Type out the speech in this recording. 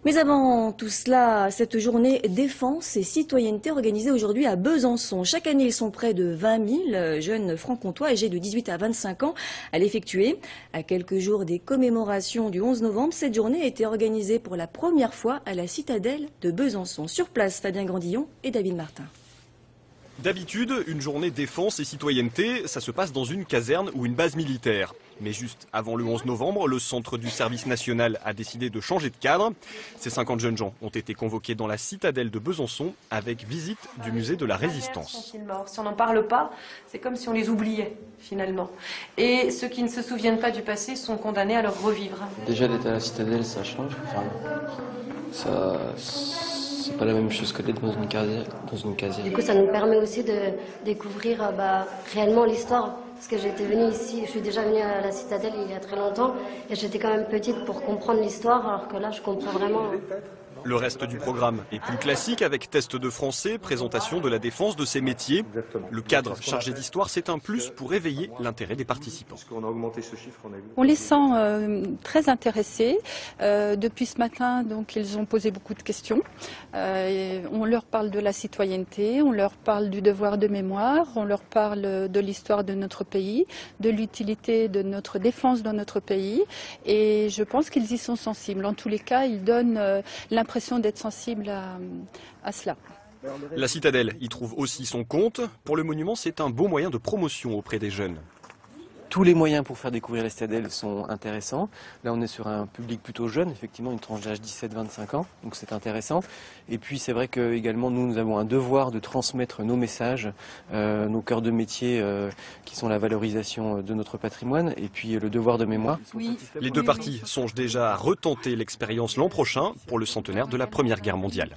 Mais avant tout cela, cette journée défense et citoyenneté organisée aujourd'hui à Besançon. Chaque année, ils sont près de 20 000 jeunes francs-comtois âgés de 18 à 25 ans à l'effectuer. À quelques jours des commémorations du 11 novembre, cette journée a été organisée pour la première fois à la citadelle de Besançon. Sur place, Fabien Grandillon et David Martin. D'habitude, une journée défense et citoyenneté, ça se passe dans une caserne ou une base militaire. Mais juste avant le 11 novembre, le centre du service national a décidé de changer de cadre. Ces 50 jeunes gens ont été convoqués dans la citadelle de Besançon avec visite du musée de la Résistance. Si on n'en parle pas, c'est comme si on les oubliait finalement. Et ceux qui ne se souviennent pas du passé sont condamnés à le revivre. Déjà d'être à la citadelle, ça change. C'est pas la même chose que d'être dans une casière. Du coup, ça nous permet aussi de découvrir réellement l'histoire. Parce que j'étais venue ici, je suis déjà venue à la citadelle il y a très longtemps, et j'étais quand même petite pour comprendre l'histoire, alors que là, je comprends vraiment. Le reste du programme est plus classique avec test de français, présentation de la défense de ces métiers. Le cadre chargé d'histoire, c'est un plus pour éveiller l'intérêt des participants. On les sent très intéressés. Depuis ce matin, donc, ils ont posé beaucoup de questions. On leur parle de la citoyenneté, on leur parle du devoir de mémoire, on leur parle de l'histoire de notre pays, de l'utilité de notre défense dans notre pays. Et je pense qu'ils y sont sensibles. En tous les cas, ils donnent l'impression d'être sensible à cela. La citadelle y trouve aussi son compte. Pour le monument, c'est un beau moyen de promotion auprès des jeunes. Tous les moyens pour faire découvrir la citadelle sont intéressants. Là, on est sur un public plutôt jeune, effectivement, une tranche d'âge 17-25 ans, donc c'est intéressant. Et puis, c'est vrai que également, nous avons un devoir de transmettre nos messages, nos cœurs de métier, qui sont la valorisation de notre patrimoine, et puis le devoir de mémoire. Les deux parties songent déjà à retenter l'expérience l'an prochain pour le centenaire de la Première Guerre mondiale.